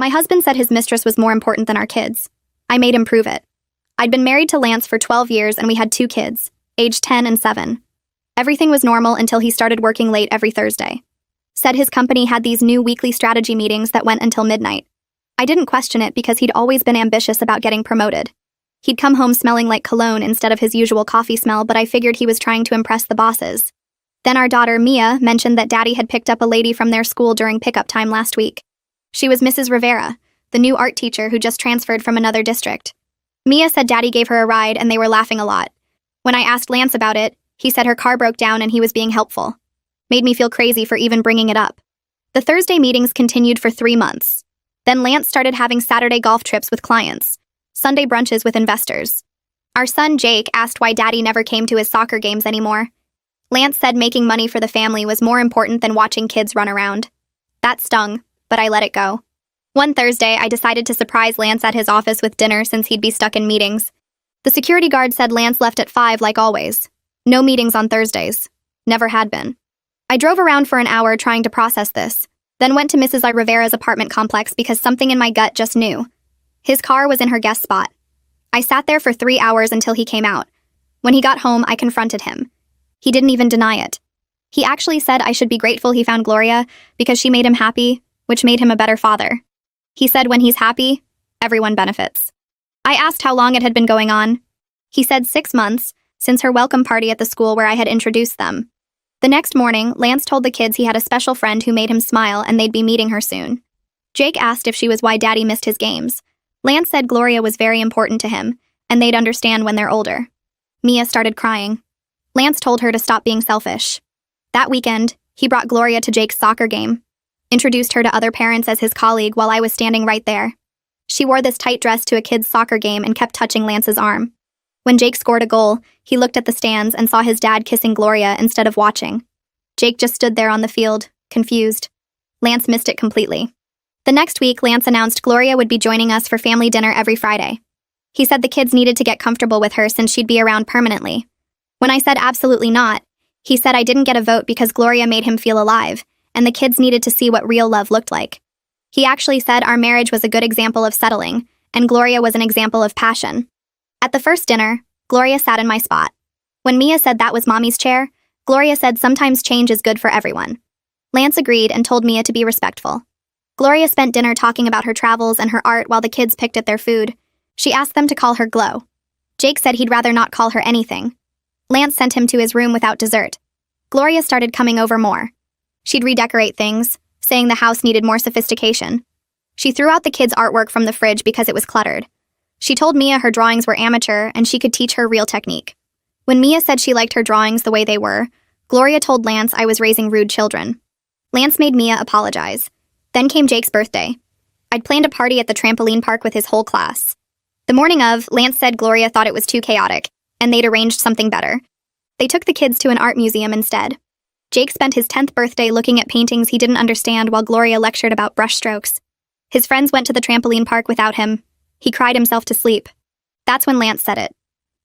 My husband said his mistress was more important than our kids. I made him prove it. I'd been married to Lance for 12 years and we had 2 kids, aged 10 and 7. Everything was normal until he started working late every Thursday. Said his company had these new weekly strategy meetings that went until midnight. I didn't question it because he'd always been ambitious about getting promoted. He'd come home smelling like cologne instead of his usual coffee smell, but I figured he was trying to impress the bosses. Then our daughter, Mia, mentioned that Daddy had picked up a lady from their school during pickup time last week. She was Mrs. Rivera, the new art teacher who just transferred from another district. Mia said Daddy gave her a ride and they were laughing a lot. When I asked Lance about it, he said her car broke down and he was being helpful. Made me feel crazy for even bringing it up. The Thursday meetings continued for 3 months. Then Lance started having Saturday golf trips with clients, Sunday brunches with investors. Our son Jake asked why Daddy never came to his soccer games anymore. Lance said making money for the family was more important than watching kids run around. That stung, but I let it go. One Thursday, I decided to surprise Lance at his office with dinner since he'd be stuck in meetings. The security guard said Lance left at 5 like always. No meetings on Thursdays. Never had been. I drove around for an hour trying to process this, then went to Mrs. Rivera's apartment complex because something in my gut just knew. His car was in her guest spot. I sat there for 3 hours until he came out. When he got home, I confronted him. He didn't even deny it. He actually said I should be grateful he found Gloria because she made him happy, which made him a better father. He said when he's happy, everyone benefits. I asked how long it had been going on. He said 6 months, since her welcome party at the school where I had introduced them. The next morning, Lance told the kids he had a special friend who made him smile and they'd be meeting her soon. Jake asked if she was why Daddy missed his games. Lance said Gloria was very important to him, and they'd understand when they're older. Mia started crying. Lance told her to stop being selfish. That weekend, he brought Gloria to Jake's soccer game, introduced her to other parents as his colleague while I was standing right there. She wore this tight dress to a kid's soccer game and kept touching Lance's arm. When Jake scored a goal, he looked at the stands and saw his dad kissing Gloria instead of watching. Jake just stood there on the field, confused. Lance missed it completely. The next week, Lance announced Gloria would be joining us for family dinner every Friday. He said the kids needed to get comfortable with her since she'd be around permanently. When I said absolutely not, he said I didn't get a vote because Gloria made him feel alive, and the kids needed to see what real love looked like. He actually said our marriage was a good example of settling, and Gloria was an example of passion. At the first dinner, Gloria sat in my spot. When Mia said that was Mommy's chair, Gloria said sometimes change is good for everyone. Lance agreed and told Mia to be respectful. Gloria spent dinner talking about her travels and her art while the kids picked at their food. She asked them to call her Glow. Jake said he'd rather not call her anything. Lance sent him to his room without dessert. Gloria started coming over more. She'd redecorate things, saying the house needed more sophistication. She threw out the kids' artwork from the fridge because it was cluttered. She told Mia her drawings were amateur and she could teach her real technique. When Mia said she liked her drawings the way they were, Gloria told Lance I was raising rude children. Lance made Mia apologize. Then came Jake's birthday. I'd planned a party at the trampoline park with his whole class. The morning of, Lance said Gloria thought it was too chaotic, and they'd arranged something better. They took the kids to an art museum instead. Jake spent his 10th birthday looking at paintings he didn't understand while Gloria lectured about brushstrokes. His friends went to the trampoline park without him. He cried himself to sleep. That's when Lance said it.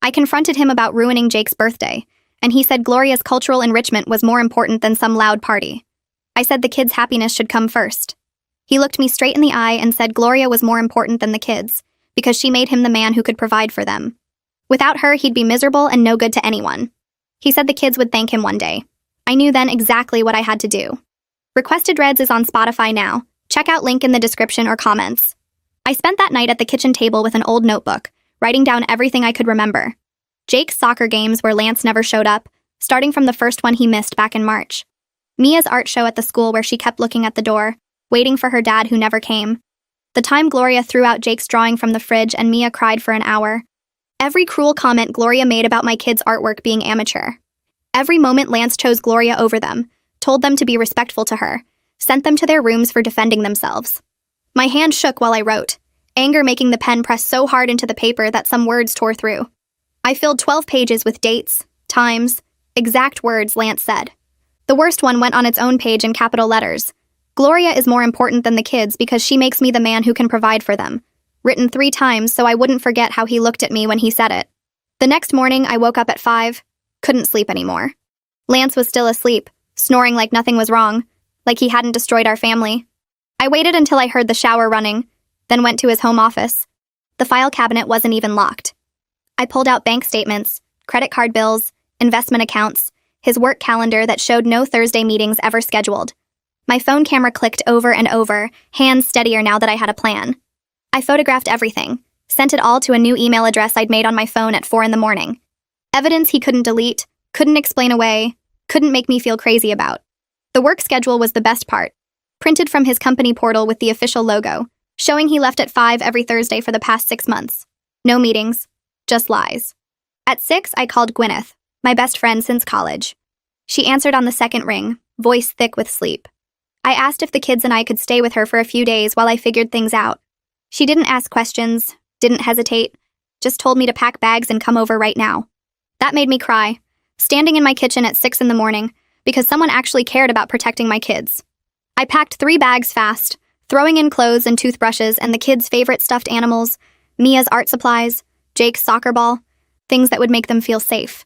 I confronted him about ruining Jake's birthday, and he said Gloria's cultural enrichment was more important than some loud party. I said the kids' happiness should come first. He looked me straight in the eye and said Gloria was more important than the kids, because she made him the man who could provide for them. Without her, he'd be miserable and no good to anyone. He said the kids would thank him one day. I knew then exactly what I had to do. Requested Reds is on Spotify now. Check out link in the description or comments. I spent that night at the kitchen table with an old notebook, writing down everything I could remember. Jake's soccer games where Lance never showed up, starting from the first one he missed back in March. Mia's art show at the school where she kept looking at the door, waiting for her dad who never came. The time Gloria threw out Jake's drawing from the fridge and Mia cried for an hour. Every cruel comment Gloria made about my kids' artwork being amateur. Every moment Lance chose Gloria over them, told them to be respectful to her, sent them to their rooms for defending themselves. My hand shook while I wrote, anger making the pen press so hard into the paper that some words tore through. I filled 12 pages with dates, times, exact words Lance said. The worst one went on its own page in capital letters. Gloria is more important than the kids because she makes me the man who can provide for them. Written 3 times so I wouldn't forget how he looked at me when he said it. The next morning, I woke up at 5, couldn't sleep anymore. Lance was still asleep, snoring like nothing was wrong, like he hadn't destroyed our family. I waited until I heard the shower running, then went to his home office. The file cabinet wasn't even locked. I pulled out bank statements, credit card bills, investment accounts, his work calendar that showed no Thursday meetings ever scheduled. My phone camera clicked over and over, hands steadier now that I had a plan. I photographed everything, sent it all to a new email address I'd made on my phone at 4 a.m. Evidence he couldn't delete, couldn't explain away, couldn't make me feel crazy about. The work schedule was the best part, printed from his company portal with the official logo, showing he left at 5 every Thursday for the past 6 months. No meetings, just lies. At 6, I called Gwyneth, my best friend since college. She answered on the second ring, voice thick with sleep. I asked if the kids and I could stay with her for a few days while I figured things out. She didn't ask questions, didn't hesitate, just told me to pack bags and come over right now. That made me cry, standing in my kitchen at 6 a.m, because someone actually cared about protecting my kids. I packed 3 bags fast, throwing in clothes and toothbrushes and the kids' favorite stuffed animals, Mia's art supplies, Jake's soccer ball, things that would make them feel safe.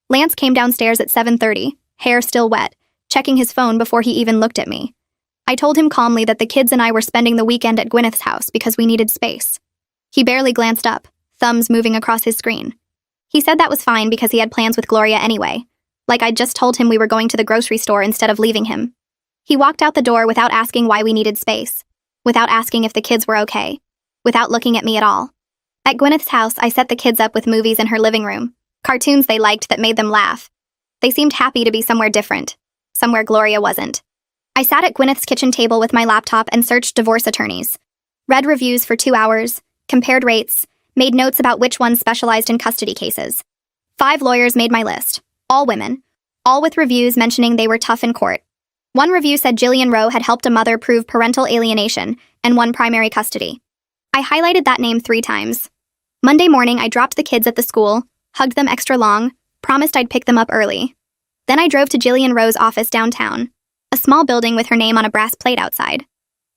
Lance came downstairs at 7:30, hair still wet, checking his phone before he even looked at me. I told him calmly that the kids and I were spending the weekend at Gwyneth's house because we needed space. He barely glanced up, thumbs moving across his screen. He said that was fine because he had plans with Gloria anyway, like I'd just told him we were going to the grocery store instead of leaving him. He walked out the door without asking why we needed space, without asking if the kids were okay, without looking at me at all. At Gwyneth's house, I set the kids up with movies in her living room, cartoons they liked that made them laugh. They seemed happy to be somewhere different, somewhere Gloria wasn't. I sat at Gwyneth's kitchen table with my laptop and searched divorce attorneys. Read reviews for 2 hours, compared rates, made notes about which ones specialized in custody cases. 5 lawyers made my list, all women, all with reviews mentioning they were tough in court. One review said Jillian Rowe had helped a mother prove parental alienation and won primary custody. I highlighted that name 3 times. Monday morning, I dropped the kids at the school, hugged them extra long, promised I'd pick them up early. Then I drove to Jillian Rowe's office downtown, a small building with her name on a brass plate outside.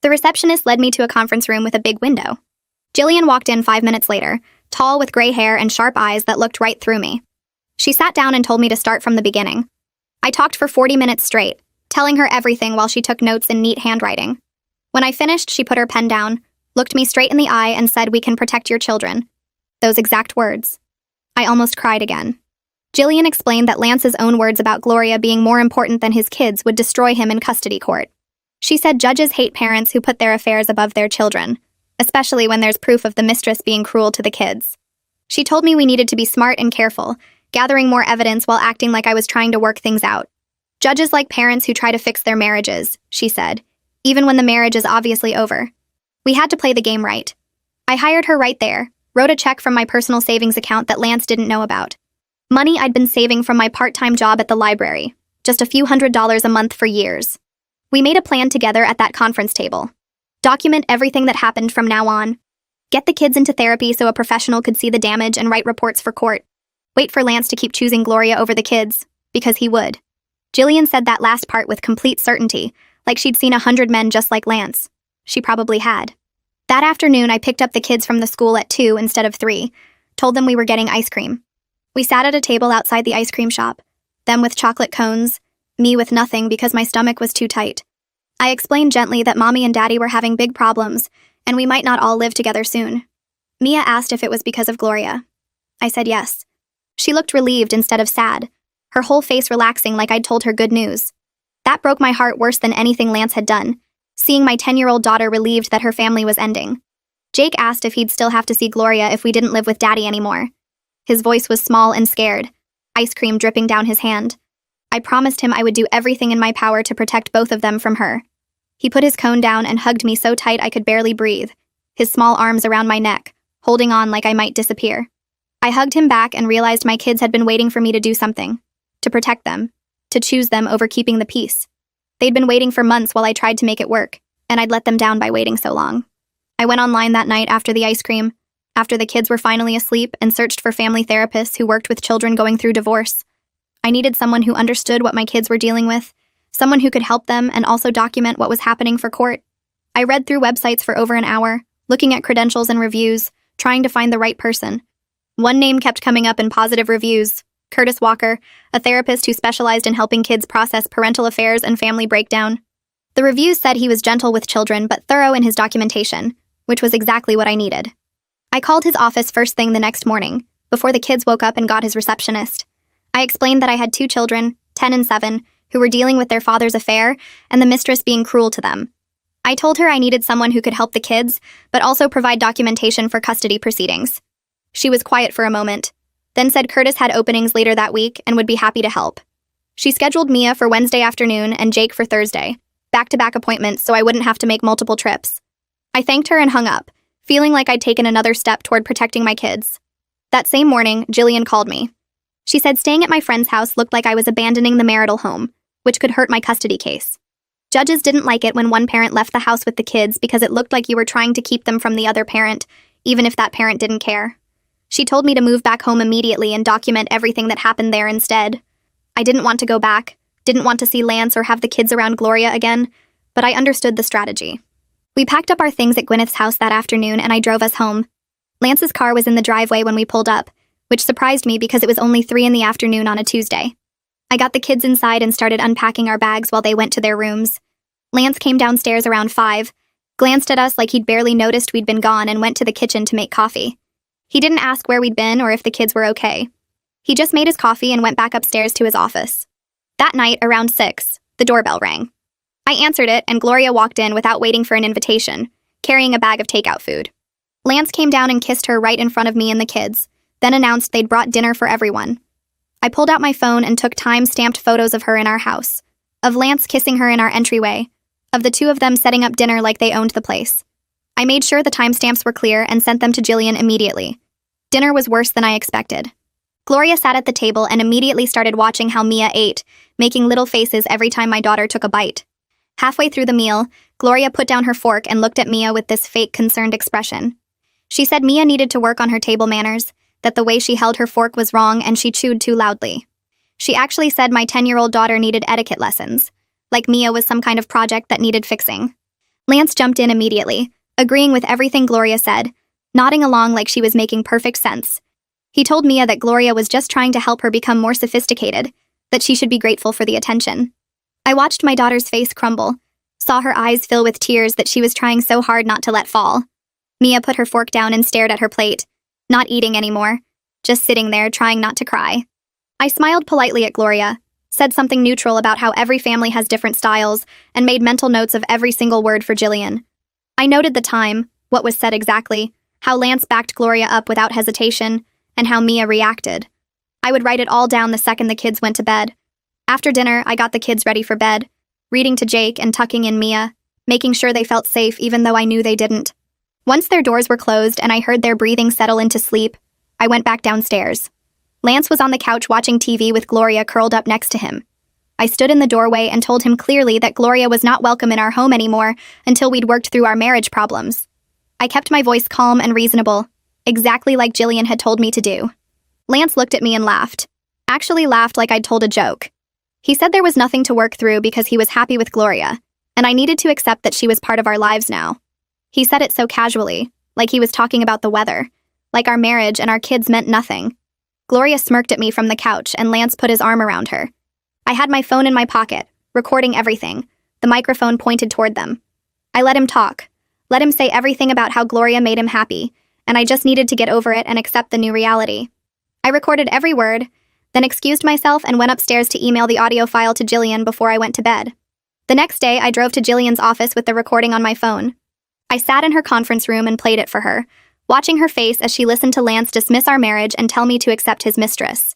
The receptionist led me to a conference room with a big window. Jillian walked in 5 minutes later, tall with gray hair and sharp eyes that looked right through me. She sat down and told me to start from the beginning. I talked for 40 minutes straight, telling her everything while she took notes in neat handwriting. When I finished, she put her pen down, looked me straight in the eye and said, "We can protect your children." Those exact words. I almost cried again. Jillian explained that Lance's own words about Gloria being more important than his kids would destroy him in custody court. She said judges hate parents who put their affairs above their children, especially when there's proof of the mistress being cruel to the kids. She told me we needed to be smart and careful, gathering more evidence while acting like I was trying to work things out. Judges like parents who try to fix their marriages, she said, even when the marriage is obviously over. We had to play the game right. I hired her right there, wrote a check from my personal savings account that Lance didn't know about. Money I'd been saving from my part-time job at the library, just a few $100s a month for years. We made a plan together at that conference table. Document everything that happened from now on. Get the kids into therapy so a professional could see the damage and write reports for court. Wait for Lance to keep choosing Gloria over the kids, because he would. Jillian said that last part with complete certainty, like she'd seen 100 men just like Lance. She probably had. That afternoon, I picked up the kids from the school at 2 instead of 3, told them we were getting ice cream. We sat at a table outside the ice cream shop, them with chocolate cones, me with nothing because my stomach was too tight. I explained gently that Mommy and Daddy were having big problems, and we might not all live together soon. Mia asked if it was because of Gloria. I said yes. She looked relieved instead of sad, her whole face relaxing like I'd told her good news. That broke my heart worse than anything Lance had done, seeing my 10-year-old daughter relieved that her family was ending. Jake asked if he'd still have to see Gloria if we didn't live with Daddy anymore. His voice was small and scared, ice cream dripping down his hand. I promised him I would do everything in my power to protect both of them from her. He put his cone down and hugged me so tight I could barely breathe, his small arms around my neck, holding on like I might disappear. I hugged him back and realized my kids had been waiting for me to do something, to protect them, to choose them over keeping the peace. They'd been waiting for months while I tried to make it work, and I'd let them down by waiting so long. I went online that night after the ice cream, after the kids were finally asleep, and searched for family therapists who worked with children going through divorce. I needed someone who understood what my kids were dealing with, someone who could help them and also document what was happening for court. I read through websites for over an hour, looking at credentials and reviews, trying to find the right person. One name kept coming up in positive reviews: Curtis Walker, a therapist who specialized in helping kids process parental affairs and family breakdown. The reviews said he was gentle with children but thorough in his documentation, which was exactly what I needed. I called his office first thing the next morning, before the kids woke up and got his receptionist. I explained that I had 2 children, 10 and 7, who were dealing with their father's affair and the mistress being cruel to them. I told her I needed someone who could help the kids, but also provide documentation for custody proceedings. She was quiet for a moment, then said Curtis had openings later that week and would be happy to help. She scheduled Mia for Wednesday afternoon and Jake for Thursday, back-to-back appointments so I wouldn't have to make multiple trips. I thanked her and hung up, feeling like I'd taken another step toward protecting my kids. That same morning, Jillian called me. She said staying at my friend's house looked like I was abandoning the marital home, which could hurt my custody case. Judges didn't like it when one parent left the house with the kids because it looked like you were trying to keep them from the other parent, even if that parent didn't care. She told me to move back home immediately and document everything that happened there instead. I didn't want to go back, didn't want to see Lance or have the kids around Gloria again, but I understood the strategy. We packed up our things at Gwyneth's house that afternoon and I drove us home. Lance's car was in the driveway when we pulled up, which surprised me because it was only 3 in the afternoon on a Tuesday. I got the kids inside and started unpacking our bags while they went to their rooms. Lance came downstairs around 5, glanced at us like he'd barely noticed we'd been gone and went to the kitchen to make coffee. He didn't ask where we'd been or if the kids were okay. He just made his coffee and went back upstairs to his office. That night, around 6, the doorbell rang. I answered it and Gloria walked in without waiting for an invitation, carrying a bag of takeout food. Lance came down and kissed her right in front of me and the kids, then announced they'd brought dinner for everyone. I pulled out my phone and took time-stamped photos of her in our house, of Lance kissing her in our entryway, of the 2 of them setting up dinner like they owned the place. I made sure the timestamps were clear and sent them to Jillian immediately. Dinner was worse than I expected. Gloria sat at the table and immediately started watching how Mia ate, making little faces every time my daughter took a bite. Halfway through the meal, Gloria put down her fork and looked at Mia with this fake concerned expression. She said Mia needed to work on her table manners, that the way she held her fork was wrong and she chewed too loudly. She actually said my 10-year-old daughter needed etiquette lessons, like Mia was some kind of project that needed fixing. Lance jumped in immediately, agreeing with everything Gloria said, nodding along like she was making perfect sense. He told Mia that Gloria was just trying to help her become more sophisticated, that she should be grateful for the attention. I watched my daughter's face crumble, saw her eyes fill with tears that she was trying so hard not to let fall. Mia put her fork down and stared at her plate, not eating anymore, just sitting there trying not to cry. I smiled politely at Gloria, said something neutral about how every family has different styles, and made mental notes of every single word for Jillian. I noted the time, what was said exactly, how Lance backed Gloria up without hesitation, and how Mia reacted. I would write it all down the second the kids went to bed. After dinner, I got the kids ready for bed, reading to Jake and tucking in Mia, making sure they felt safe even though I knew they didn't. Once their doors were closed and I heard their breathing settle into sleep, I went back downstairs. Lance was on the couch watching TV with Gloria curled up next to him. I stood in the doorway and told him clearly that Gloria was not welcome in our home anymore until we'd worked through our marriage problems. I kept my voice calm and reasonable, exactly like Jillian had told me to do. Lance looked at me and laughed. Actually laughed like I'd told a joke. He said there was nothing to work through because he was happy with Gloria, and I needed to accept that she was part of our lives now. He said it so casually, like he was talking about the weather, like our marriage and our kids meant nothing. Gloria smirked at me from the couch and Lance put his arm around her. I had my phone in my pocket, recording everything, the microphone pointed toward them. I let him talk, let him say everything about how Gloria made him happy, and I just needed to get over it and accept the new reality. I recorded every word, then excused myself and went upstairs to email the audio file to Jillian before I went to bed. The next day, I drove to Jillian's office with the recording on my phone. I sat in her conference room and played it for her, watching her face as she listened to Lance dismiss our marriage and tell me to accept his mistress.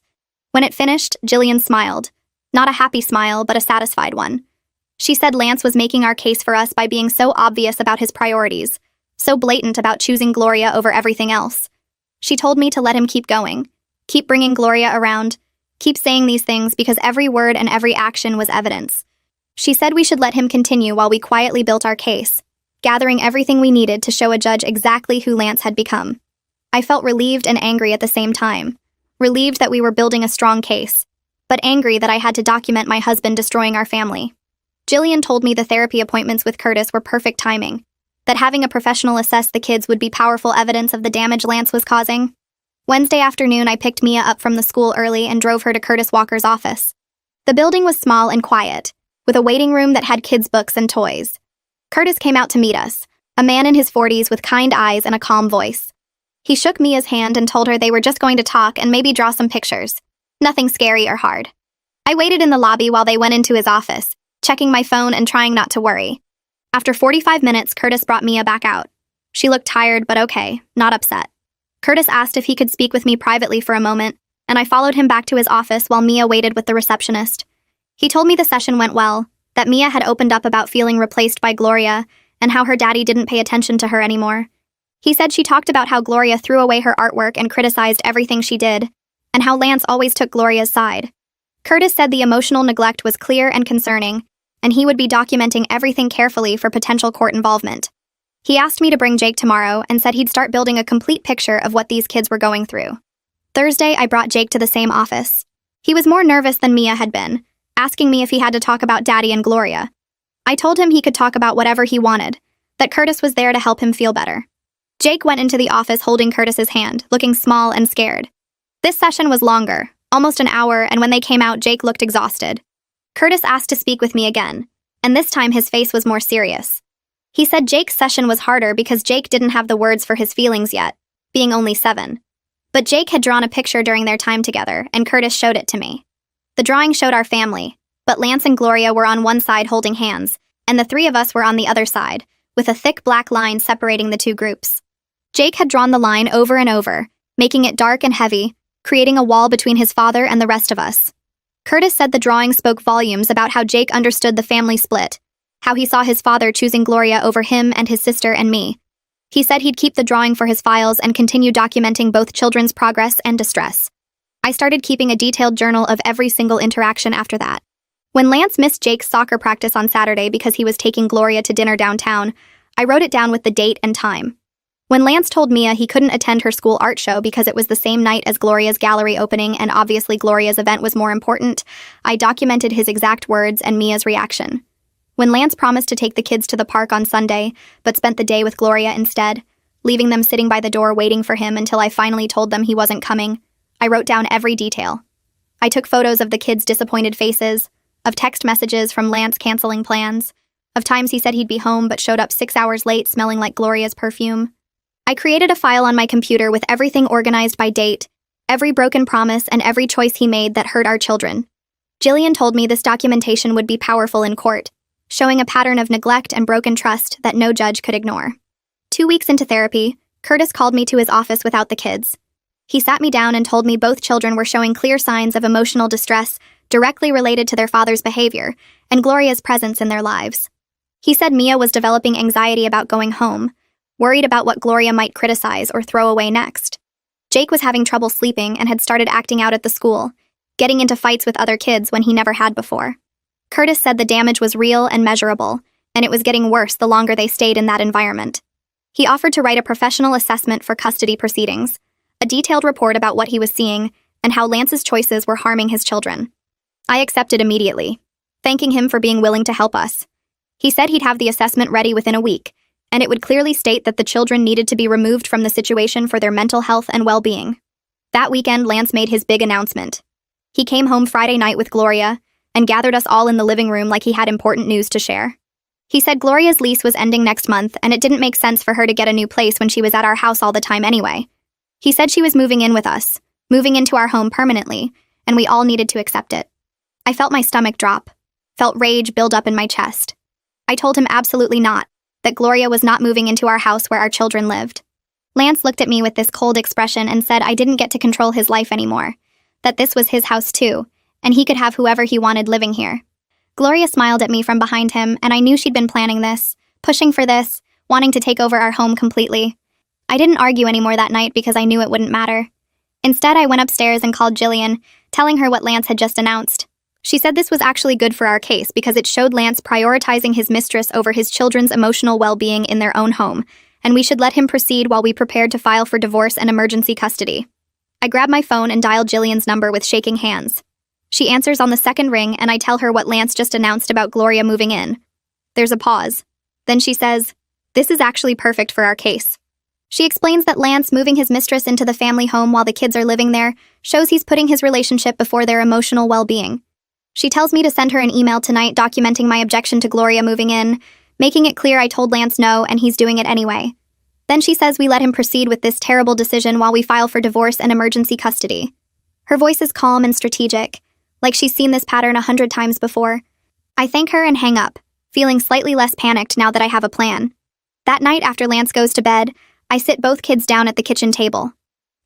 When it finished, Jillian smiled. Not a happy smile, but a satisfied one. She said Lance was making our case for us by being so obvious about his priorities, so blatant about choosing Gloria over everything else. She told me to let him keep going, keep bringing Gloria around, keep saying these things because every word and every action was evidence. She said we should let him continue while we quietly built our case, gathering everything we needed to show a judge exactly who Lance had become. I felt relieved and angry at the same time. Relieved that we were building a strong case, but angry that I had to document my husband destroying our family. Jillian told me the therapy appointments with Curtis were perfect timing, that having a professional assess the kids would be powerful evidence of the damage Lance was causing. Wednesday afternoon, I picked Mia up from the school early and drove her to Curtis Walker's office. The building was small and quiet, with a waiting room that had kids' books and toys. Curtis came out to meet us, a man in his 40s with kind eyes and a calm voice. He shook Mia's hand and told her they were just going to talk and maybe draw some pictures. Nothing scary or hard. I waited in the lobby while they went into his office, checking my phone and trying not to worry. After 45 minutes, Curtis brought Mia back out. She looked tired, but okay, not upset. Curtis asked if he could speak with me privately for a moment, and I followed him back to his office while Mia waited with the receptionist. He told me the session went well, that Mia had opened up about feeling replaced by Gloria, and how her daddy didn't pay attention to her anymore. He said she talked about how Gloria threw away her artwork and criticized everything she did, and how Lance always took Gloria's side. Curtis said the emotional neglect was clear and concerning, and he would be documenting everything carefully for potential court involvement. He asked me to bring Jake tomorrow and said he'd start building a complete picture of what these kids were going through. Thursday, I brought Jake to the same office. He was more nervous than Mia had been, asking me if he had to talk about Daddy and Gloria. I told him he could talk about whatever he wanted, that Curtis was there to help him feel better. Jake went into the office holding Curtis's hand, looking small and scared. This session was longer, almost an hour, and when they came out, Jake looked exhausted. Curtis asked to speak with me again, and this time his face was more serious. He said Jake's session was harder because Jake didn't have the words for his feelings yet, being only 7. But Jake had drawn a picture during their time together, and Curtis showed it to me. The drawing showed our family, but Lance and Gloria were on one side holding hands, and the 3 of us were on the other side, with a thick black line separating the 2 groups. Jake had drawn the line over and over, making it dark and heavy, creating a wall between his father and the rest of us. Curtis said the drawing spoke volumes about how Jake understood the family split, how he saw his father choosing Gloria over him and his sister and me. He said he'd keep the drawing for his files and continue documenting both children's progress and distress. I started keeping a detailed journal of every single interaction after that. When Lance missed Jake's soccer practice on Saturday because he was taking Gloria to dinner downtown, I wrote it down with the date and time. When Lance told Mia he couldn't attend her school art show because it was the same night as Gloria's gallery opening and obviously Gloria's event was more important, I documented his exact words and Mia's reaction. When Lance promised to take the kids to the park on Sunday, but spent the day with Gloria instead, leaving them sitting by the door waiting for him until I finally told them he wasn't coming, I wrote down every detail. I took photos of the kids' disappointed faces, of text messages from Lance canceling plans, of times he said he'd be home but showed up 6 hours late smelling like Gloria's perfume. I created a file on my computer with everything organized by date, every broken promise and every choice he made that hurt our children. Jillian told me this documentation would be powerful in court, showing a pattern of neglect and broken trust that no judge could ignore. 2 weeks into therapy, Curtis called me to his office without the kids. He sat me down and told me both children were showing clear signs of emotional distress directly related to their father's behavior and Gloria's presence in their lives. He said Mia was developing anxiety about going home, worried about what Gloria might criticize or throw away next. Jake was having trouble sleeping and had started acting out at the school, getting into fights with other kids when he never had before. Curtis said the damage was real and measurable, and it was getting worse the longer they stayed in that environment. He offered to write a professional assessment for custody proceedings, a detailed report about what he was seeing and how Lance's choices were harming his children. I accepted immediately, thanking him for being willing to help us. He said he'd have the assessment ready within a week, and it would clearly state that the children needed to be removed from the situation for their mental health and well-being. That weekend, Lance made his big announcement. He came home Friday night with Gloria and gathered us all in the living room like he had important news to share. He said Gloria's lease was ending next month and it didn't make sense for her to get a new place when she was at our house all the time anyway. He said she was moving in with us, moving into our home permanently, and we all needed to accept it. I felt my stomach drop, felt rage build up in my chest. I told him absolutely not, that Gloria was not moving into our house where our children lived. Lance looked at me with this cold expression and said I didn't get to control his life anymore, that this was his house too, and he could have whoever he wanted living here. Gloria smiled at me from behind him, and I knew she'd been planning this, pushing for this, wanting to take over our home completely. I didn't argue anymore that night because I knew it wouldn't matter. Instead, I went upstairs and called Jillian, telling her what Lance had just announced. She said this was actually good for our case because it showed Lance prioritizing his mistress over his children's emotional well-being in their own home, and we should let him proceed while we prepared to file for divorce and emergency custody. I grabbed my phone and dialed Jillian's number with shaking hands. She answers on the second ring, and I tell her what Lance just announced about Gloria moving in. There's a pause. Then she says, "This is actually perfect for our case." She explains that Lance moving his mistress into the family home while the kids are living there shows he's putting his relationship before their emotional well-being. She tells me to send her an email tonight documenting my objection to Gloria moving in, making it clear I told Lance no and he's doing it anyway. Then she says we let him proceed with this terrible decision while we file for divorce and emergency custody. Her voice is calm and strategic, like she's seen this pattern 100 times before. I thank her and hang up, feeling slightly less panicked now that I have a plan. That night after Lance goes to bed, I sit both kids down at the kitchen table.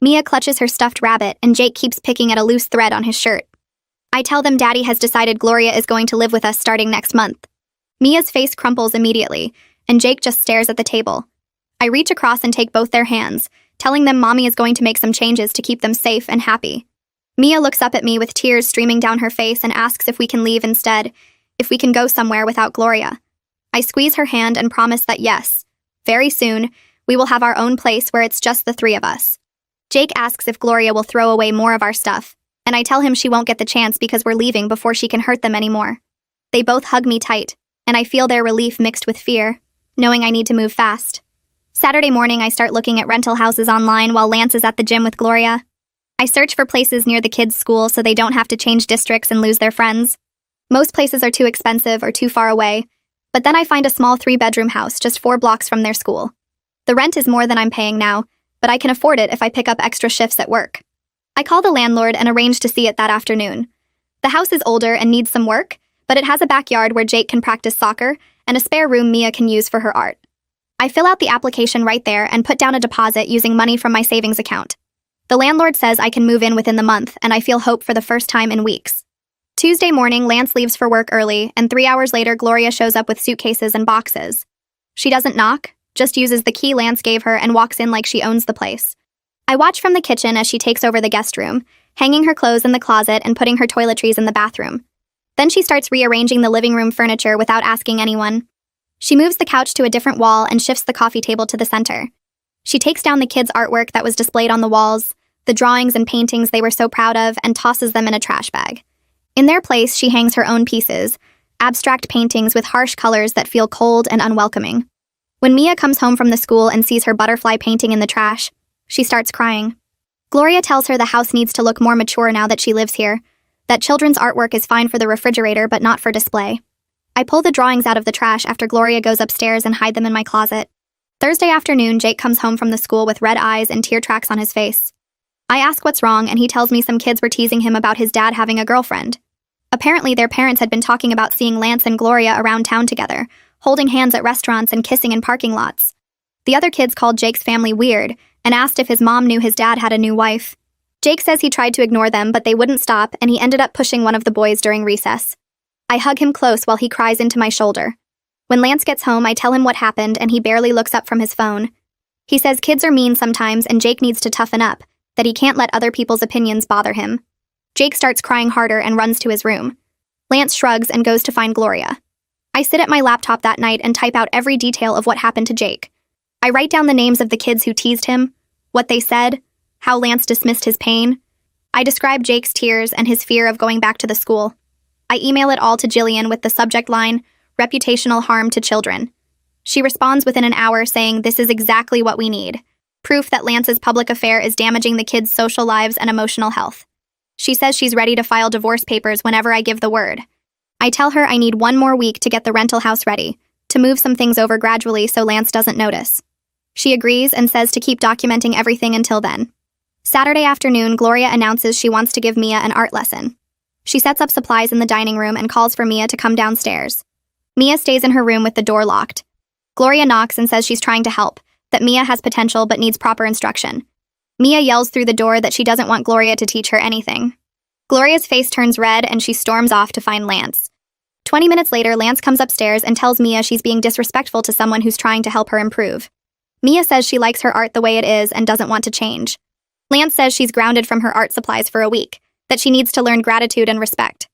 Mia clutches her stuffed rabbit and Jake keeps picking at a loose thread on his shirt. I tell them Daddy has decided Gloria is going to live with us starting next month. Mia's face crumples immediately, and Jake just stares at the table. I reach across and take both their hands, telling them Mommy is going to make some changes to keep them safe and happy. Mia looks up at me with tears streaming down her face and asks if we can leave instead, if we can go somewhere without Gloria. I squeeze her hand and promise that yes, very soon, we will have our own place where it's just the three of us. Jake asks if Gloria will throw away more of our stuff, and I tell him she won't get the chance because we're leaving before she can hurt them anymore. They both hug me tight, and I feel their relief mixed with fear, knowing I need to move fast. Saturday morning, I start looking at rental houses online while Lance is at the gym with Gloria. I search for places near the kids' school so they don't have to change districts and lose their friends. Most places are too expensive or too far away, but then I find a small 3-bedroom house just 4 blocks from their school. The rent is more than I'm paying now, but I can afford it if I pick up extra shifts at work. I call the landlord and arrange to see it that afternoon. The house is older and needs some work, but it has a backyard where Jake can practice soccer and a spare room Mia can use for her art. I fill out the application right there and put down a deposit using money from my savings account. The landlord says I can move in within the month, and I feel hope for the first time in weeks. Tuesday morning, Lance leaves for work early, and 3 hours later, Gloria shows up with suitcases and boxes. She doesn't knock, just uses the key Lance gave her and walks in like she owns the place. I watch from the kitchen as she takes over the guest room, hanging her clothes in the closet and putting her toiletries in the bathroom. Then she starts rearranging the living room furniture without asking anyone. She moves the couch to a different wall and shifts the coffee table to the center. She takes down the kids' artwork that was displayed on the walls, the drawings and paintings they were so proud of, and tosses them in a trash bag. In their place, she hangs her own pieces, abstract paintings with harsh colors that feel cold and unwelcoming. When Mia comes home from the school and sees her butterfly painting in the trash, she starts crying. Gloria tells her the house needs to look more mature now that she lives here, that children's artwork is fine for the refrigerator but not for display. I pull the drawings out of the trash after Gloria goes upstairs and hide them in my closet. Thursday afternoon, Jake comes home from the school with red eyes and tear tracks on his face. I ask what's wrong, and he tells me some kids were teasing him about his dad having a girlfriend. Apparently, their parents had been talking about seeing Lance and Gloria around town together, holding hands at restaurants and kissing in parking lots. The other kids called Jake's family weird and asked if his mom knew his dad had a new wife. Jake says he tried to ignore them, but they wouldn't stop, and he ended up pushing one of the boys during recess. I hug him close while he cries into my shoulder. When Lance gets home, I tell him what happened, and he barely looks up from his phone. He says kids are mean sometimes, and Jake needs to toughen up, that he can't let other people's opinions bother him. Jake starts crying harder and runs to his room. Lance shrugs and goes to find Gloria. I sit at my laptop that night and type out every detail of what happened to Jake. I write down the names of the kids who teased him, what they said, how Lance dismissed his pain. I describe Jake's tears and his fear of going back to the school. I email it all to Jillian with the subject line, reputational harm to children. She responds within an hour saying this is exactly what we need. Proof that Lance's public affair is damaging the kids' social lives and emotional health. She says she's ready to file divorce papers whenever I give the word. I tell her I need 1 more week to get the rental house ready, to move some things over gradually so Lance doesn't notice. She agrees and says to keep documenting everything until then. Saturday afternoon, Gloria announces she wants to give Mia an art lesson. She sets up supplies in the dining room and calls for Mia to come downstairs. Mia stays in her room with the door locked. Gloria knocks and says she's trying to help, that Mia has potential but needs proper instruction. Mia yells through the door that she doesn't want Gloria to teach her anything. Gloria's face turns red and she storms off to find Lance. 20 minutes later, Lance comes upstairs and tells Mia she's being disrespectful to someone who's trying to help her improve. Mia says she likes her art the way it is and doesn't want to change. Lance says she's grounded from her art supplies for a week, that she needs to learn gratitude and respect.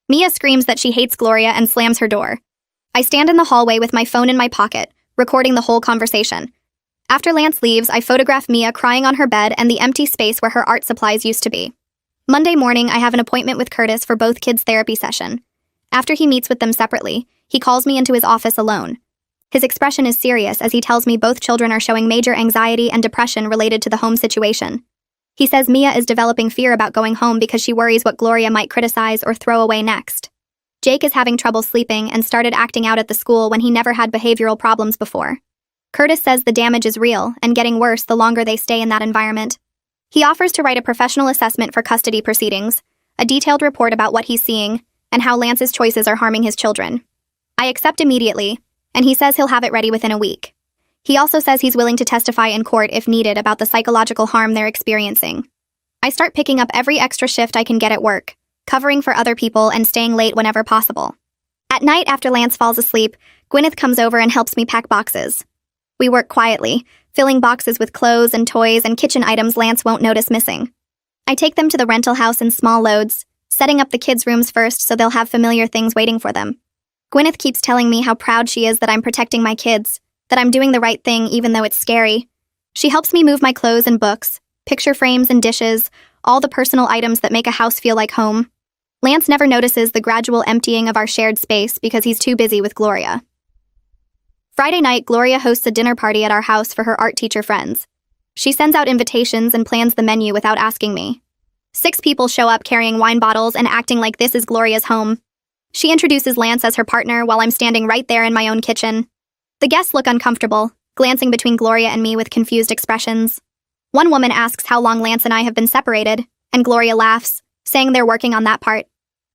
Mia screams that she hates Gloria and slams her door. I stand in the hallway with my phone in my pocket, recording the whole conversation. After Lance leaves, I photograph Mia crying on her bed and the empty space where her art supplies used to be. Monday morning, I have an appointment with Curtis for both kids' therapy session. After he meets with them separately, he calls me into his office alone. His expression is serious as he tells me both children are showing major anxiety and depression related to the home situation. He says Mia is developing fear about going home because she worries what Gloria might criticize or throw away next. Jake is having trouble sleeping and started acting out at the school when he never had behavioral problems before. Curtis says the damage is real and getting worse the longer they stay in that environment. He offers to write a professional assessment for custody proceedings, a detailed report about what he's seeing, and how Lance's choices are harming his children. I accept immediately, and he says he'll have it ready within a week. He also says he's willing to testify in court if needed about the psychological harm they're experiencing. I start picking up every extra shift I can get at work, covering for other people and staying late whenever possible. At night after Lance falls asleep, Gwyneth comes over and helps me pack boxes. We work quietly, filling boxes with clothes and toys and kitchen items Lance won't notice missing. I take them to the rental house in small loads, setting up the kids' rooms first so they'll have familiar things waiting for them. Gwyneth keeps telling me how proud she is that I'm protecting my kids, that I'm doing the right thing even though it's scary. She helps me move my clothes and books, picture frames and dishes, all the personal items that make a house feel like home. Lance never notices the gradual emptying of our shared space because he's too busy with Gloria. Friday night, Gloria hosts a dinner party at our house for her art teacher friends. She sends out invitations and plans the menu without asking me. 6 people show up carrying wine bottles and acting like this is Gloria's home. She introduces Lance as her partner while I'm standing right there in my own kitchen. The guests look uncomfortable, glancing between Gloria and me with confused expressions. One woman asks how long Lance and I have been separated, and Gloria laughs, saying they're working on that part.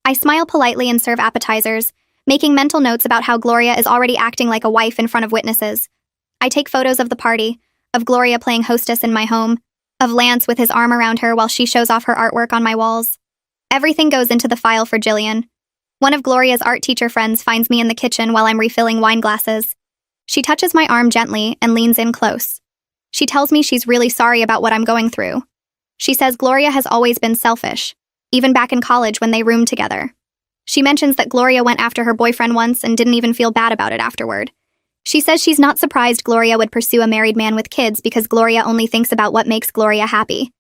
I smile politely and serve appetizers, making mental notes about how Gloria is already acting like a wife in front of witnesses. I take photos of the party, of Gloria playing hostess in my home, of Lance with his arm around her while she shows off her artwork on my walls. Everything goes into the file for Jillian. One of Gloria's art teacher friends finds me in the kitchen while I'm refilling wine glasses. She touches my arm gently and leans in close. She tells me she's really sorry about what I'm going through. She says Gloria has always been selfish, even back in college when they roomed together. She mentions that Gloria went after her boyfriend once and didn't even feel bad about it afterward. She says she's not surprised Gloria would pursue a married man with kids because Gloria only thinks about what makes Gloria happy.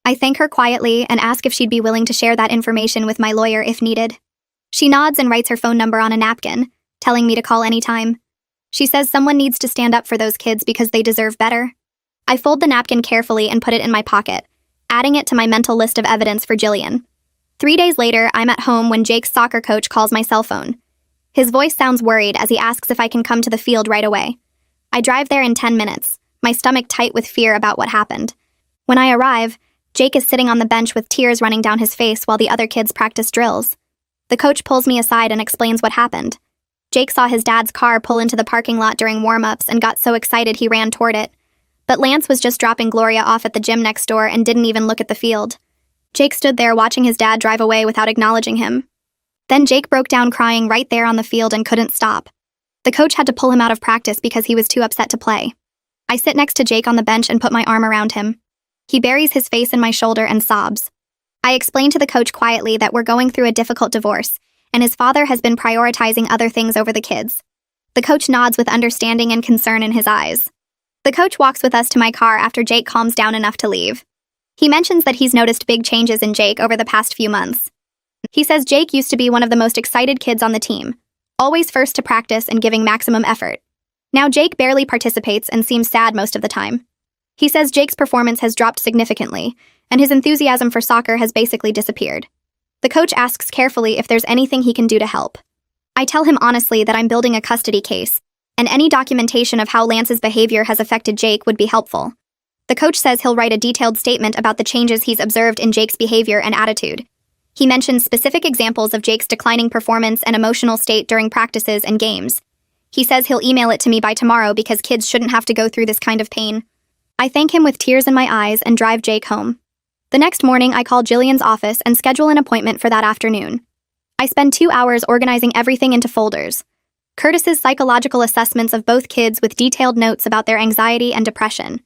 I thank her quietly and ask if she'd be willing to share that information with my lawyer if needed. She nods and writes her phone number on a napkin, telling me to call anytime. She says someone needs to stand up for those kids because they deserve better. I fold the napkin carefully and put it in my pocket, adding it to my mental list of evidence for Jillian. 3 days later, I'm at home when Jake's soccer coach calls my cell phone. His voice sounds worried as he asks if I can come to the field right away. I drive there in 10 minutes, my stomach tight with fear about what happened. When I arrive, Jake is sitting on the bench with tears running down his face while the other kids practice drills. The coach pulls me aside and explains what happened. Jake saw his dad's car pull into the parking lot during warm-ups and got so excited he ran toward it. But Lance was just dropping Gloria off at the gym next door and didn't even look at the field. Jake stood there watching his dad drive away without acknowledging him. Then Jake broke down crying right there on the field and couldn't stop. The coach had to pull him out of practice because he was too upset to play. I sit next to Jake on the bench and put my arm around him. He buries his face in my shoulder and sobs. I explain to the coach quietly that we're going through a difficult divorce, and his father has been prioritizing other things over the kids. The coach nods with understanding and concern in his eyes. The coach walks with us to my car after Jake calms down enough to leave. He mentions that he's noticed big changes in Jake over the past few months. He says Jake used to be one of the most excited kids on the team, always first to practice and giving maximum effort. Now Jake barely participates and seems sad most of the time. He says Jake's performance has dropped significantly, and his enthusiasm for soccer has basically disappeared. The coach asks carefully if there's anything he can do to help. I tell him honestly that I'm building a custody case, and any documentation of how Lance's behavior has affected Jake would be helpful. The coach says he'll write a detailed statement about the changes he's observed in Jake's behavior and attitude. He mentions specific examples of Jake's declining performance and emotional state during practices and games. He says he'll email it to me by tomorrow because kids shouldn't have to go through this kind of pain. I thank him with tears in my eyes and drive Jake home. The next morning, I call Jillian's office and schedule an appointment for that afternoon. I spend 2 hours organizing everything into folders. Curtis's psychological assessments of both kids with detailed notes about their anxiety and depression.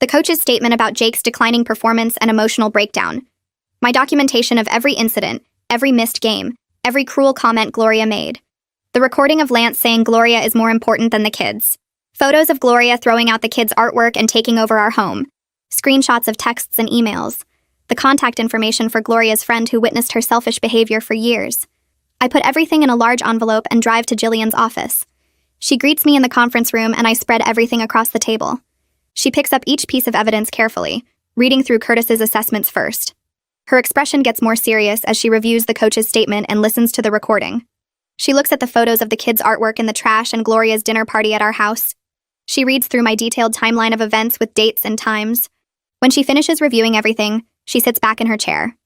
The coach's statement about Jake's declining performance and emotional breakdown. My documentation of every incident, every missed game, every cruel comment Gloria made. The recording of Lance saying Gloria is more important than the kids. Photos of Gloria throwing out the kids' artwork and taking over our home. Screenshots of texts and emails. The contact information for Gloria's friend who witnessed her selfish behavior for years. I put everything in a large envelope and drive to Jillian's office. She greets me in the conference room and I spread everything across the table. She picks up each piece of evidence carefully, reading through Curtis's assessments first. Her expression gets more serious as she reviews the coach's statement and listens to the recording. She looks at the photos of the kids' artwork in the trash and Gloria's dinner party at our house. She reads through my detailed timeline of events with dates and times. When she finishes reviewing everything, she sits back in her chair.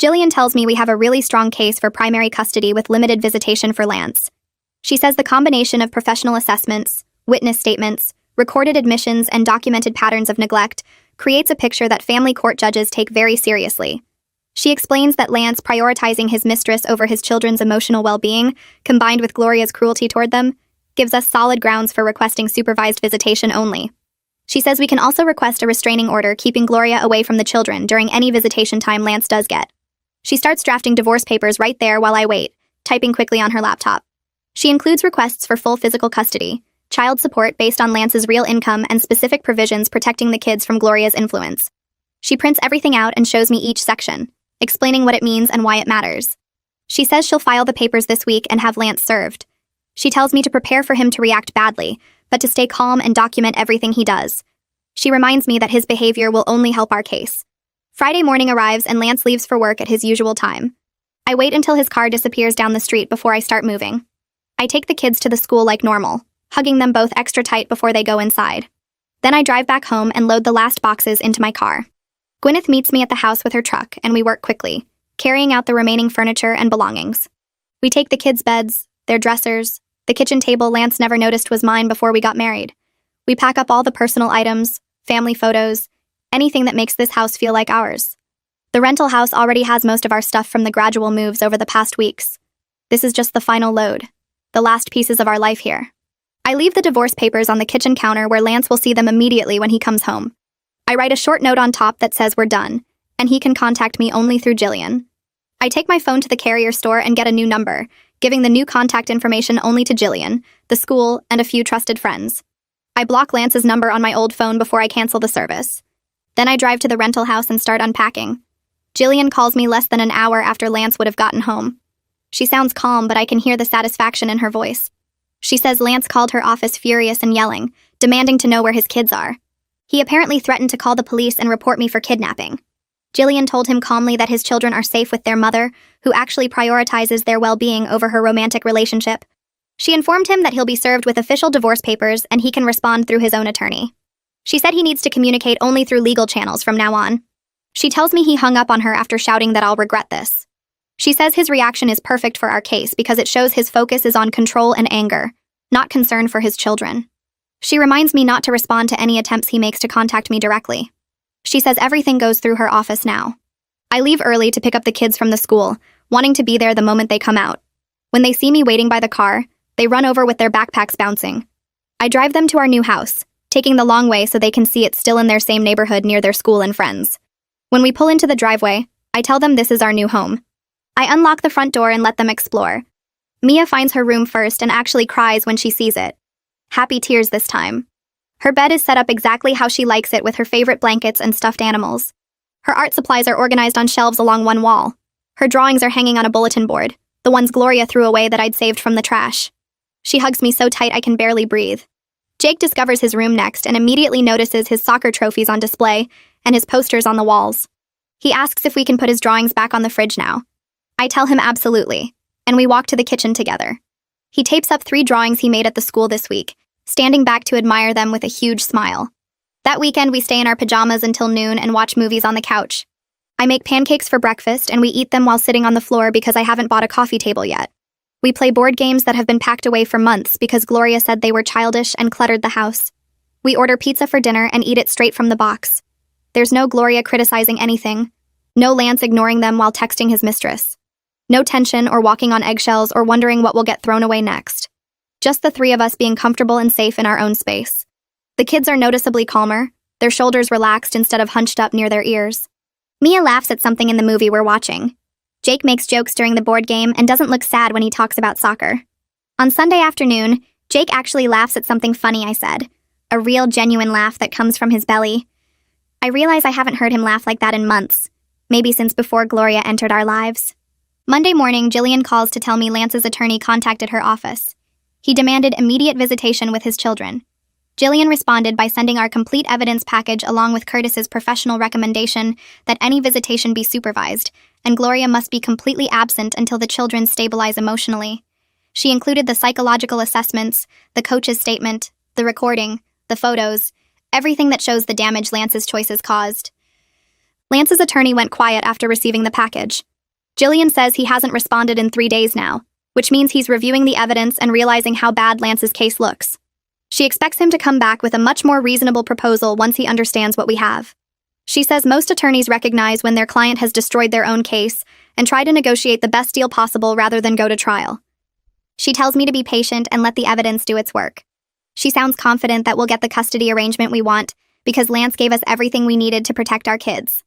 Jillian tells me we have a really strong case for primary custody with limited visitation for Lance. She says the combination of professional assessments, witness statements, recorded admissions, and documented patterns of neglect creates a picture that family court judges take very seriously. She explains that Lance prioritizing his mistress over his children's emotional well-being, combined with Gloria's cruelty toward them, gives us solid grounds for requesting supervised visitation only. She says we can also request a restraining order keeping Gloria away from the children during any visitation time Lance does get. She starts drafting divorce papers right there while I wait, typing quickly on her laptop. She includes requests for full physical custody, child support based on Lance's real income, and specific provisions protecting the kids from Gloria's influence. She prints everything out and shows me each section, explaining what it means and why it matters. She says she'll file the papers this week and have Lance served. She tells me to prepare for him to react badly, but to stay calm and document everything he does. She reminds me that his behavior will only help our case. Friday morning arrives and Lance leaves for work at his usual time. I wait until his car disappears down the street before I start moving. I take the kids to the school like normal, hugging them both extra tight before they go inside. Then I drive back home and load the last boxes into my car. Gwyneth meets me at the house with her truck, and we work quickly, carrying out the remaining furniture and belongings. We take the kids' beds, their dressers, the kitchen table Lance never noticed was mine before we got married. We pack up all the personal items, family photos, anything that makes this house feel like ours. The rental house already has most of our stuff from the gradual moves over the past weeks. This is just the final load, the last pieces of our life here. I leave the divorce papers on the kitchen counter where Lance will see them immediately when he comes home. I write a short note on top that says we're done, and he can contact me only through Jillian. I take my phone to the carrier store and get a new number, giving the new contact information only to Jillian, the school, and a few trusted friends. I block Lance's number on my old phone before I cancel the service. Then I drive to the rental house and start unpacking. Jillian calls me less than an hour after Lance would have gotten home. She sounds calm, but I can hear the satisfaction in her voice. She says Lance called her office furious and yelling, demanding to know where his kids are. He apparently threatened to call the police and report me for kidnapping. Jillian told him calmly that his children are safe with their mother, who actually prioritizes their well-being over her romantic relationship. She informed him that he'll be served with official divorce papers and he can respond through his own attorney. She said he needs to communicate only through legal channels from now on. She tells me he hung up on her after shouting that I'll regret this. She says his reaction is perfect for our case because it shows his focus is on control and anger, not concern for his children. She reminds me not to respond to any attempts he makes to contact me directly. She says everything goes through her office now. I leave early to pick up the kids from the school, wanting to be there the moment they come out. When they see me waiting by the car, they run over with their backpacks bouncing. I drive them to our new house, taking the long way so they can see it's still in their same neighborhood near their school and friends. When we pull into the driveway, I tell them this is our new home. I unlock the front door and let them explore. Mia finds her room first and actually cries when she sees it. Happy tears this time. Her bed is set up exactly how she likes it with her favorite blankets and stuffed animals. Her art supplies are organized on shelves along one wall. Her drawings are hanging on a bulletin board, the ones Gloria threw away that I'd saved from the trash. She hugs me so tight I can barely breathe. Jake discovers his room next and immediately notices his soccer trophies on display and his posters on the walls. He asks if we can put his drawings back on the fridge now. I tell him absolutely, and we walk to the kitchen together. He tapes up 3 drawings he made at the school this week, standing back to admire them with a huge smile. That weekend, we stay in our pajamas until noon and watch movies on the couch. I make pancakes for breakfast and we eat them while sitting on the floor because I haven't bought a coffee table yet. We play board games that have been packed away for months because Gloria said they were childish and cluttered the house. We order pizza for dinner and eat it straight from the box. There's no Gloria criticizing anything. No Lance ignoring them while texting his mistress. No tension or walking on eggshells or wondering what will get thrown away next. Just the 3 of us being comfortable and safe in our own space. The kids are noticeably calmer, their shoulders relaxed instead of hunched up near their ears. Mia laughs at something in the movie we're watching. Jake makes jokes during the board game and doesn't look sad when he talks about soccer. On Sunday afternoon, Jake actually laughs at something funny I said. A real, genuine laugh that comes from his belly. I realize I haven't heard him laugh like that in months, maybe since before Gloria entered our lives. Monday morning, Jillian calls to tell me Lance's attorney contacted her office. He demanded immediate visitation with his children. Jillian responded by sending our complete evidence package along with Curtis's professional recommendation that any visitation be supervised, and Gloria must be completely absent until the children stabilize emotionally. She included the psychological assessments, the coach's statement, the recording, the photos, everything that shows the damage Lance's choices caused. Lance's attorney went quiet after receiving the package. Jillian says he hasn't responded in 3 days now, which means he's reviewing the evidence and realizing how bad Lance's case looks. She expects him to come back with a much more reasonable proposal once he understands what we have. She says most attorneys recognize when their client has destroyed their own case and try to negotiate the best deal possible rather than go to trial. She tells me to be patient and let the evidence do its work. She sounds confident that we'll get the custody arrangement we want because Lance gave us everything we needed to protect our kids.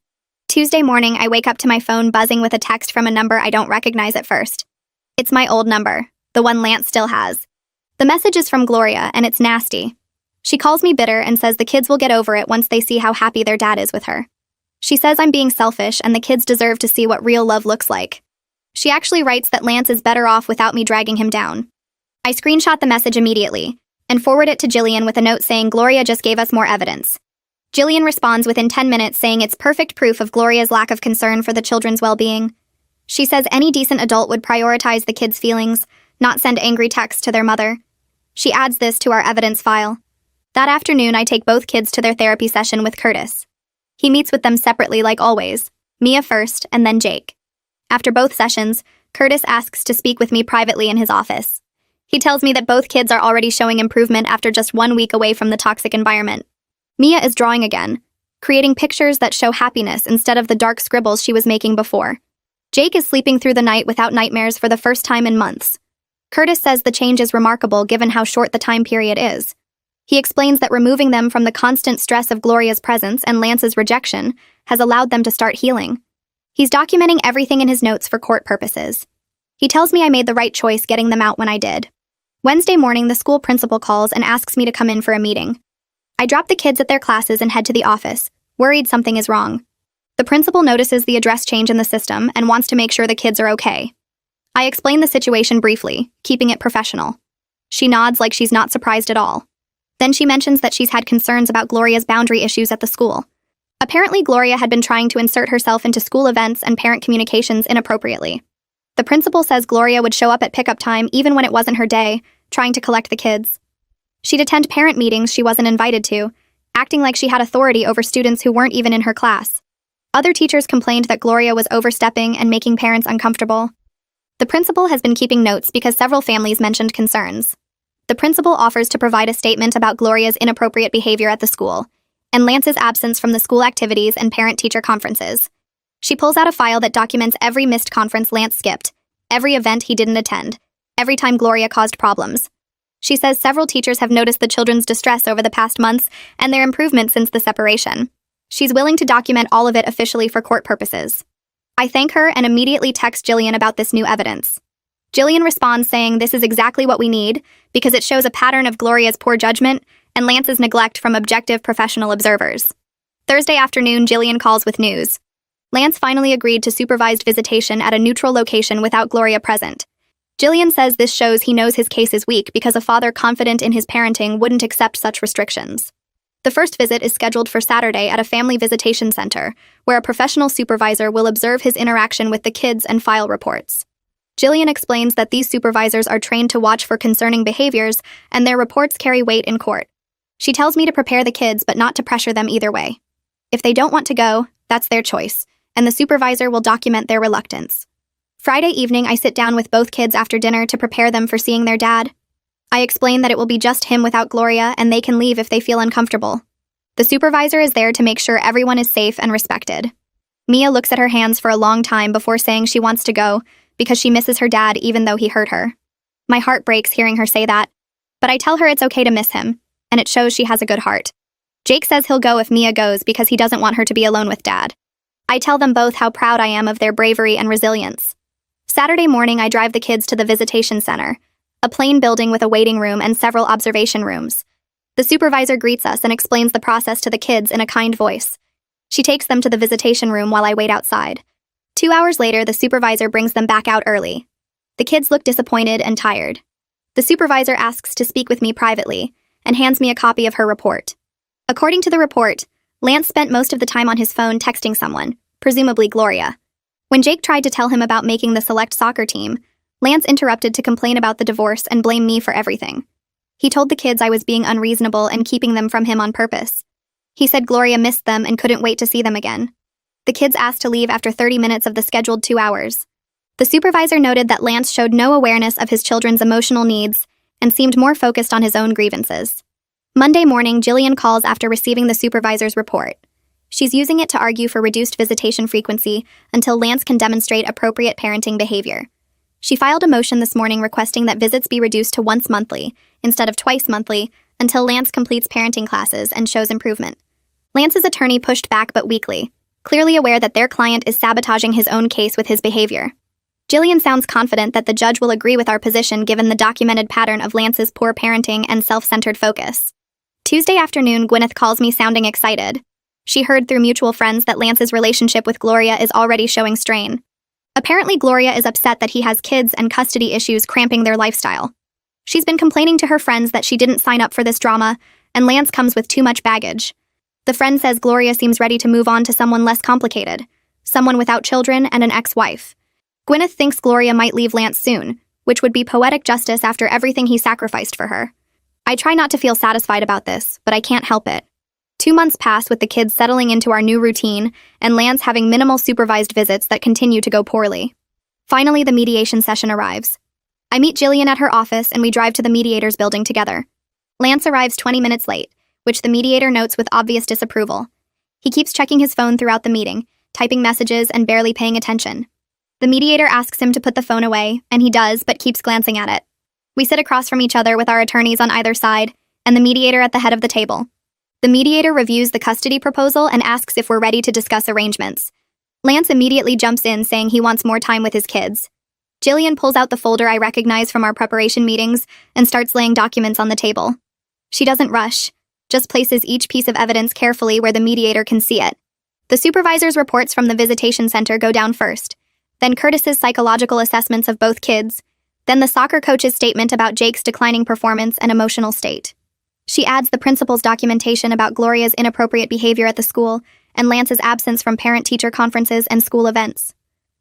Tuesday morning, I wake up to my phone buzzing with a text from a number I don't recognize at first. It's my old number, the one Lance still has. The message is from Gloria, and it's nasty. She calls me bitter and says the kids will get over it once they see how happy their dad is with her. She says I'm being selfish and the kids deserve to see what real love looks like. She actually writes that Lance is better off without me dragging him down. I screenshot the message immediately and forward it to Jillian with a note saying Gloria just gave us more evidence. Jillian responds within 10 minutes saying it's perfect proof of Gloria's lack of concern for the children's well-being. She says any decent adult would prioritize the kids' feelings, not send angry texts to their mother. She adds this to our evidence file. That afternoon, I take both kids to their therapy session with Curtis. He meets with them separately like always, Mia first and then Jake. After both sessions, Curtis asks to speak with me privately in his office. He tells me that both kids are already showing improvement after just 1 week away from the toxic environment. Mia is drawing again, creating pictures that show happiness instead of the dark scribbles she was making before. Jake is sleeping through the night without nightmares for the first time in months. Curtis says the change is remarkable given how short the time period is. He explains that removing them from the constant stress of Gloria's presence and Lance's rejection has allowed them to start healing. He's documenting everything in his notes for court purposes. He tells me I made the right choice getting them out when I did. Wednesday morning, the school principal calls and asks me to come in for a meeting. I drop the kids at their classes and head to the office, worried something is wrong. The principal notices the address change in the system and wants to make sure the kids are okay. I explain the situation briefly, keeping it professional. She nods like she's not surprised at all. Then she mentions that she's had concerns about Gloria's boundary issues at the school. Apparently, Gloria had been trying to insert herself into school events and parent communications inappropriately. The principal says Gloria would show up at pickup time even when it wasn't her day, trying to collect the kids. She'd attend parent meetings she wasn't invited to, acting like she had authority over students who weren't even in her class. Other teachers complained that Gloria was overstepping and making parents uncomfortable. The principal has been keeping notes because several families mentioned concerns. The principal offers to provide a statement about Gloria's inappropriate behavior at the school, and Lance's absence from the school activities and parent-teacher conferences. She pulls out a file that documents every missed conference Lance skipped, every event he didn't attend, every time Gloria caused problems. She says several teachers have noticed the children's distress over the past months and their improvement since the separation. She's willing to document all of it officially for court purposes. I thank her and immediately text Jillian about this new evidence. Jillian responds saying this is exactly what we need because it shows a pattern of Gloria's poor judgment and Lance's neglect from objective professional observers. Thursday afternoon, Jillian calls with news. Lance finally agreed to supervised visitation at a neutral location without Gloria present. Jillian says this shows he knows his case is weak because a father confident in his parenting wouldn't accept such restrictions. The first visit is scheduled for Saturday at a family visitation center, where a professional supervisor will observe his interaction with the kids and file reports. Jillian explains that these supervisors are trained to watch for concerning behaviors, and their reports carry weight in court. She tells me to prepare the kids but not to pressure them either way. If they don't want to go, that's their choice, and the supervisor will document their reluctance. Friday evening, I sit down with both kids after dinner to prepare them for seeing their dad. I explain that it will be just him without Gloria and they can leave if they feel uncomfortable. The supervisor is there to make sure everyone is safe and respected. Mia looks at her hands for a long time before saying she wants to go because she misses her dad even though he hurt her. My heart breaks hearing her say that, but I tell her it's okay to miss him, and it shows she has a good heart. Jake says he'll go if Mia goes because he doesn't want her to be alone with Dad. I tell them both how proud I am of their bravery and resilience. Saturday morning, I drive the kids to the visitation center, a plain building with a waiting room and several observation rooms. The supervisor greets us and explains the process to the kids in a kind voice. She takes them to the visitation room while I wait outside. 2 hours later, the supervisor brings them back out early. The kids look disappointed and tired. The supervisor asks to speak with me privately and hands me a copy of her report. According to the report, Lance spent most of the time on his phone texting someone, presumably Gloria. When Jake tried to tell him about making the select soccer team, Lance interrupted to complain about the divorce and blame me for everything. He told the kids I was being unreasonable and keeping them from him on purpose. He said Gloria missed them and couldn't wait to see them again. The kids asked to leave after 30 minutes of the scheduled 2 hours. The supervisor noted that Lance showed no awareness of his children's emotional needs and seemed more focused on his own grievances. Monday morning, Jillian calls after receiving the supervisor's report. She's using it to argue for reduced visitation frequency until Lance can demonstrate appropriate parenting behavior. She filed a motion this morning requesting that visits be reduced to once monthly, instead of twice monthly, until Lance completes parenting classes and shows improvement. Lance's attorney pushed back but weakly, clearly aware that their client is sabotaging his own case with his behavior. Jillian sounds confident that the judge will agree with our position given the documented pattern of Lance's poor parenting and self-centered focus. Tuesday afternoon, Gwyneth calls me sounding excited. She heard through mutual friends that Lance's relationship with Gloria is already showing strain. Apparently, Gloria is upset that he has kids and custody issues cramping their lifestyle. She's been complaining to her friends that she didn't sign up for this drama, and Lance comes with too much baggage. The friend says Gloria seems ready to move on to someone less complicated, someone without children and an ex-wife. Gwyneth thinks Gloria might leave Lance soon, which would be poetic justice after everything he sacrificed for her. I try not to feel satisfied about this, but I can't help it. 2 months pass with the kids settling into our new routine and Lance having minimal supervised visits that continue to go poorly. Finally, the mediation session arrives. I meet Jillian at her office and we drive to the mediator's building together. Lance arrives 20 minutes late, which the mediator notes with obvious disapproval. He keeps checking his phone throughout the meeting, typing messages and barely paying attention. The mediator asks him to put the phone away, and he does, but keeps glancing at it. We sit across from each other with our attorneys on either side, and the mediator at the head of the table. The mediator reviews the custody proposal and asks if we're ready to discuss arrangements. Lance immediately jumps in, saying he wants more time with his kids. Jillian pulls out the folder I recognize from our preparation meetings and starts laying documents on the table. She doesn't rush, just places each piece of evidence carefully where the mediator can see it. The supervisor's reports from the visitation center go down first, then Curtis's psychological assessments of both kids, then the soccer coach's statement about Jake's declining performance and emotional state. She adds the principal's documentation about Gloria's inappropriate behavior at the school and Lance's absence from parent-teacher conferences and school events.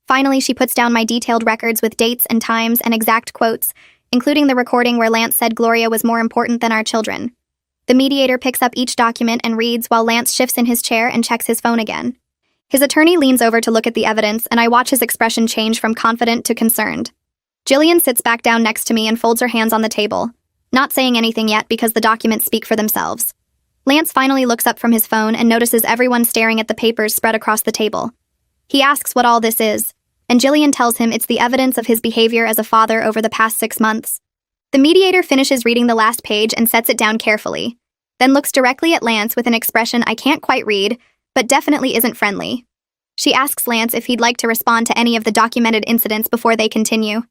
Finally, she puts down my detailed records with dates and times and exact quotes, including the recording where Lance said Gloria was more important than our children. The mediator picks up each document and reads while Lance shifts in his chair and checks his phone again. His attorney leans over to look at the evidence, and I watch his expression change from confident to concerned. Jillian sits back down next to me and folds her hands on the table, not saying anything yet because the documents speak for themselves. Lance finally looks up from his phone and notices everyone staring at the papers spread across the table. He asks what all this is, and Jillian tells him it's the evidence of his behavior as a father over the past 6 months. The mediator finishes reading the last page and sets it down carefully, then looks directly at Lance with an expression I can't quite read, but definitely isn't friendly. She asks Lance if he'd like to respond to any of the documented incidents before they continue.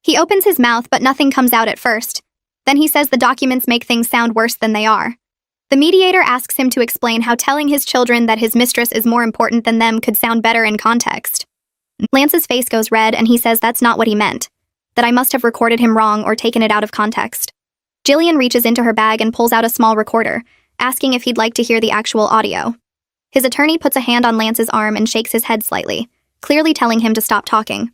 He opens his mouth, but nothing comes out at first. Then he says the documents make things sound worse than they are. The mediator asks him to explain how telling his children that his mistress is more important than them could sound better in context. Lance's face goes red and he says that's not what he meant, that I must have recorded him wrong or taken it out of context. Jillian reaches into her bag and pulls out a small recorder, asking if he'd like to hear the actual audio. His attorney puts a hand on Lance's arm and shakes his head slightly, clearly telling him to stop talking.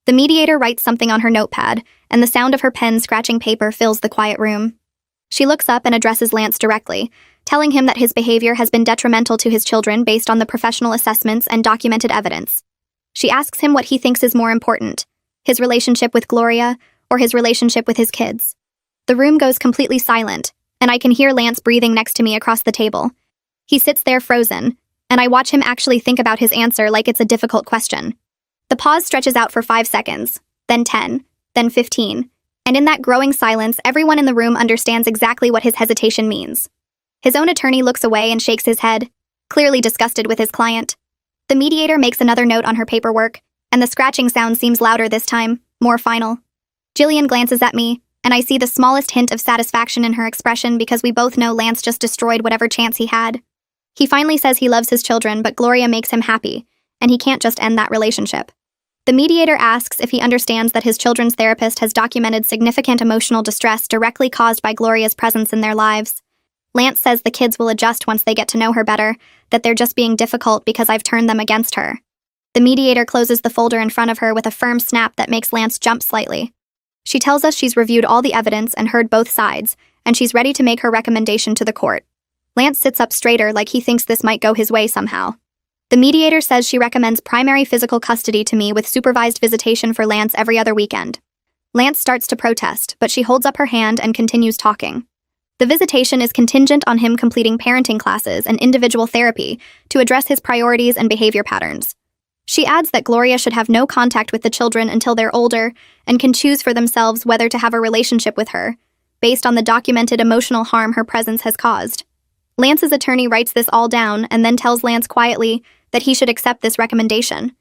The mediator writes something on her notepad, and the sound of her pen scratching paper fills the quiet room. She looks up and addresses Lance directly, telling him that his behavior has been detrimental to his children based on the professional assessments and documented evidence. She asks him what he thinks is more important, his relationship with Gloria or his relationship with his kids. The room goes completely silent, and I can hear Lance breathing next to me across the table. He sits there frozen, and I watch him actually think about his answer like it's a difficult question. The pause stretches out for 5 seconds, then 10, then 15, and in that growing silence, everyone in the room understands exactly what his hesitation means. His own attorney looks away and shakes his head, clearly disgusted with his client. The mediator makes another note on her paperwork, and the scratching sound seems louder this time, more final. Jillian glances at me, and I see the smallest hint of satisfaction in her expression because we both know Lance just destroyed whatever chance he had. He finally says he loves his children, but Gloria makes him happy, and he can't just end that relationship. The mediator asks if he understands that his children's therapist has documented significant emotional distress directly caused by Gloria's presence in their lives. Lance says the kids will adjust once they get to know her better, that they're just being difficult because I've turned them against her. The mediator closes the folder in front of her with a firm snap that makes Lance jump slightly. She tells us she's reviewed all the evidence and heard both sides, and she's ready to make her recommendation to the court. Lance sits up straighter like he thinks this might go his way somehow. The mediator says she recommends primary physical custody to me with supervised visitation for Lance every other weekend. Lance starts to protest, but she holds up her hand and continues talking. The visitation is contingent on him completing parenting classes and individual therapy to address his priorities and behavior patterns. She adds that Gloria should have no contact with the children until they're older and can choose for themselves whether to have a relationship with her, based on the documented emotional harm her presence has caused. Lance's attorney writes this all down and then tells Lance quietly that he should accept this recommendation.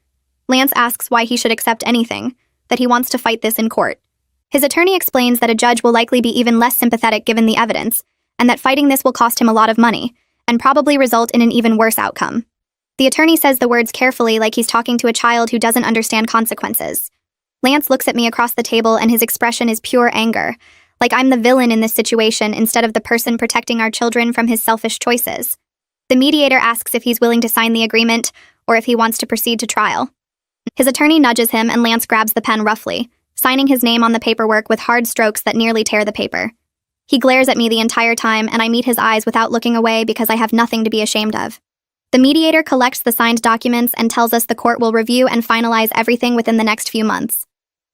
Lance asks why he should accept anything, that he wants to fight this in court. His attorney explains that a judge will likely be even less sympathetic given the evidence, and that fighting this will cost him a lot of money, and probably result in an even worse outcome. The attorney says the words carefully like he's talking to a child who doesn't understand consequences. Lance looks at me across the table and his expression is pure anger, like I'm the villain in this situation instead of the person protecting our children from his selfish choices. The mediator asks if he's willing to sign the agreement or if he wants to proceed to trial. His attorney nudges him and Lance grabs the pen roughly, signing his name on the paperwork with hard strokes that nearly tear the paper. He glares at me the entire time and I meet his eyes without looking away because I have nothing to be ashamed of. The mediator collects the signed documents and tells us the court will review and finalize everything within the next few months.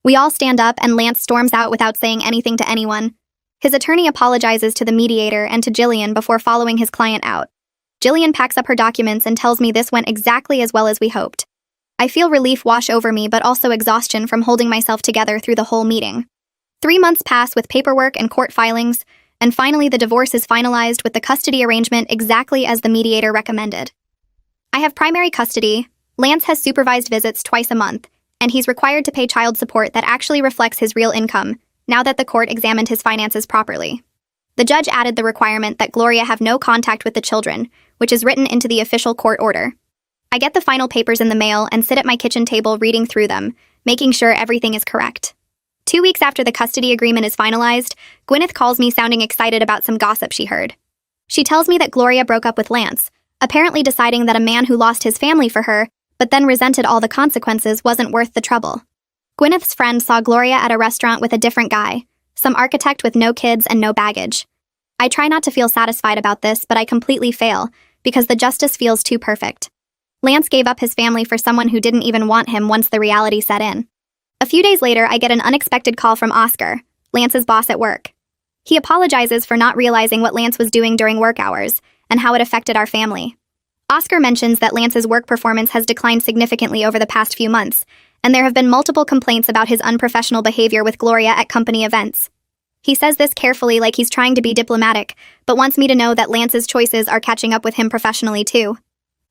We all stand up and Lance storms out without saying anything to anyone. His attorney apologizes to the mediator and to Jillian before following his client out. Jillian packs up her documents and tells me this went exactly as well as we hoped. I feel relief wash over me but also exhaustion from holding myself together through the whole meeting. 3 months pass with paperwork and court filings, and finally the divorce is finalized with the custody arrangement exactly as the mediator recommended. I have primary custody, Lance has supervised visits twice a month, and he's required to pay child support that actually reflects his real income, now that the court examined his finances properly. The judge added the requirement that Gloria have no contact with the children, which is written into the official court order. I get the final papers in the mail and sit at my kitchen table reading through them, making sure everything is correct. 2 weeks after the custody agreement is finalized, Gwyneth calls me sounding excited about some gossip she heard. She tells me that Gloria broke up with Lance, apparently deciding that a man who lost his family for her, but then resented all the consequences wasn't worth the trouble. Gwyneth's friend saw Gloria at a restaurant with a different guy, some architect with no kids and no baggage. I try not to feel satisfied about this, but I completely fail, because the justice feels too perfect. Lance gave up his family for someone who didn't even want him once the reality set in. A few days later, I get an unexpected call from Oscar, Lance's boss at work. He apologizes for not realizing what Lance was doing during work hours, and how it affected our family. Oscar mentions that Lance's work performance has declined significantly over the past few months, and there have been multiple complaints about his unprofessional behavior with Gloria at company events. He says this carefully like he's trying to be diplomatic, but wants me to know that Lance's choices are catching up with him professionally too.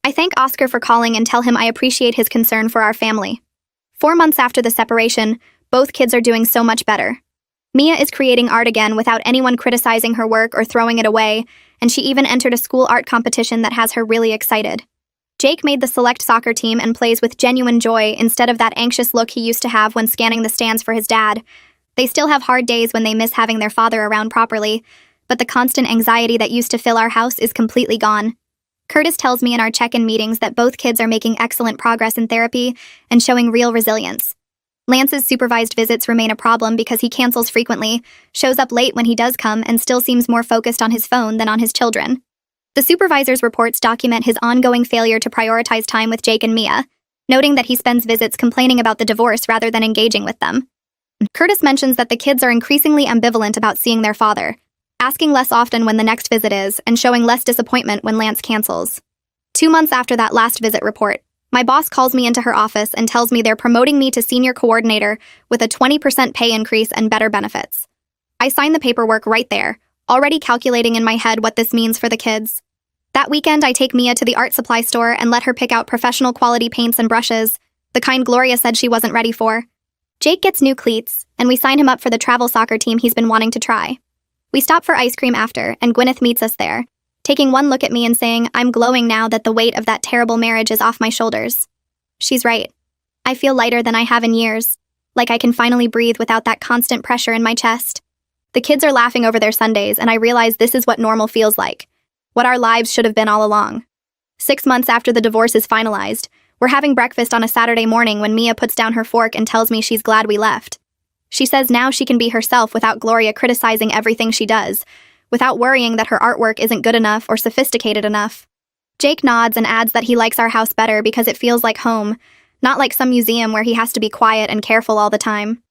I thank Oscar for calling and tell him I appreciate his concern for our family. 4 months after the separation, both kids are doing so much better. Mia is creating art again without anyone criticizing her work or throwing it away, and she even entered a school art competition that has her really excited. Jake made the select soccer team and plays with genuine joy instead of that anxious look he used to have when scanning the stands for his dad. They still have hard days when they miss having their father around properly, but the constant anxiety that used to fill our house is completely gone. Curtis tells me in our check-in meetings that both kids are making excellent progress in therapy and showing real resilience. Lance's supervised visits remain a problem because he cancels frequently, shows up late when he does come, and still seems more focused on his phone than on his children. The supervisor's reports document his ongoing failure to prioritize time with Jake and Mia, noting that he spends visits complaining about the divorce rather than engaging with them. Curtis mentions that the kids are increasingly ambivalent about seeing their father, asking less often when the next visit is, and showing less disappointment when Lance cancels. 2 months after that last visit report, my boss calls me into her office and tells me they're promoting me to senior coordinator with a 20% pay increase and better benefits. I sign the paperwork right there, already calculating in my head what this means for the kids. That weekend, I take Mia to the art supply store and let her pick out professional quality paints and brushes, the kind Gloria said she wasn't ready for. Jake gets new cleats, and we sign him up for the travel soccer team he's been wanting to try. We stop for ice cream after, and Gwyneth meets us there, taking one look at me and saying, I'm glowing now that the weight of that terrible marriage is off my shoulders. She's right. I feel lighter than I have in years, like I can finally breathe without that constant pressure in my chest. The kids are laughing over their Sundays, and I realize this is what normal feels like, what our lives should have been all along. 6 months after the divorce is finalized, We're having breakfast on a Saturday morning when Mia puts down her fork and tells me she's glad we left. She says now she can be herself without Gloria criticizing everything she does, without worrying that her artwork isn't good enough or sophisticated enough. Jake nods and adds that he likes our house better because it feels like home, not like some museum where he has to be quiet and careful all the time.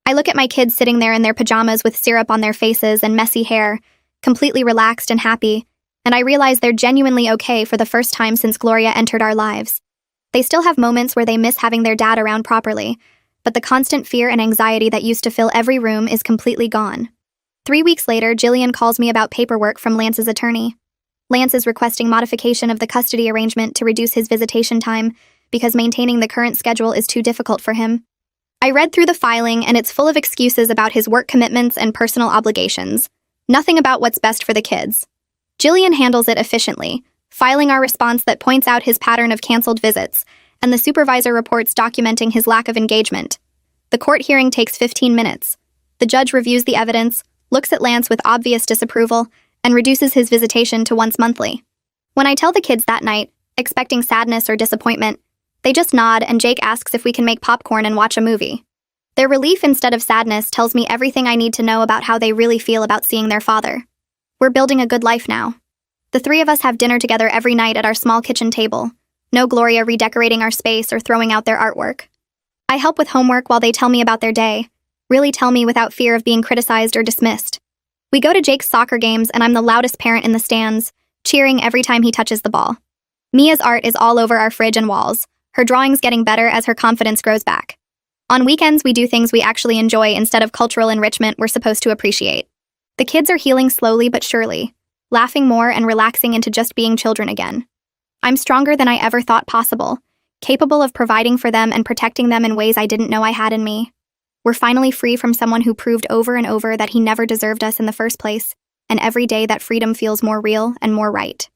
I look at my kids sitting there in their pajamas with syrup on their faces and messy hair, completely relaxed and happy, and I realize they're genuinely okay for the first time since Gloria entered our lives. They still have moments where they miss having their dad around properly, but the constant fear and anxiety that used to fill every room is completely gone. 3 weeks later, Jillian calls me about paperwork from Lance's attorney. Lance is requesting modification of the custody arrangement to reduce his visitation time because maintaining the current schedule is too difficult for him. I read through the filing, and it's full of excuses about his work commitments and personal obligations. Nothing about what's best for the kids. Jillian handles it efficiently, filing our response that points out his pattern of canceled visits, and the supervisor reports documenting his lack of engagement. The court hearing takes 15 minutes. The judge reviews the evidence, looks at Lance with obvious disapproval, and reduces his visitation to once monthly. When I tell the kids that night, expecting sadness or disappointment, they just nod and Jake asks if we can make popcorn and watch a movie. Their relief instead of sadness tells me everything I need to know about how they really feel about seeing their father. We're building a good life now. The 3 of us have dinner together every night at our small kitchen table. No Gloria redecorating our space or throwing out their artwork. I help with homework while they tell me about their day, really tell me without fear of being criticized or dismissed. We go to Jake's soccer games and I'm the loudest parent in the stands, cheering every time he touches the ball. Mia's art is all over our fridge and walls, her drawings getting better as her confidence grows back. On weekends, we do things we actually enjoy instead of cultural enrichment we're supposed to appreciate. The kids are healing slowly but surely, laughing more and relaxing into just being children again. I'm stronger than I ever thought possible, capable of providing for them and protecting them in ways I didn't know I had in me. We're finally free from someone who proved over and over that he never deserved us in the first place, and every day that freedom feels more real and more right.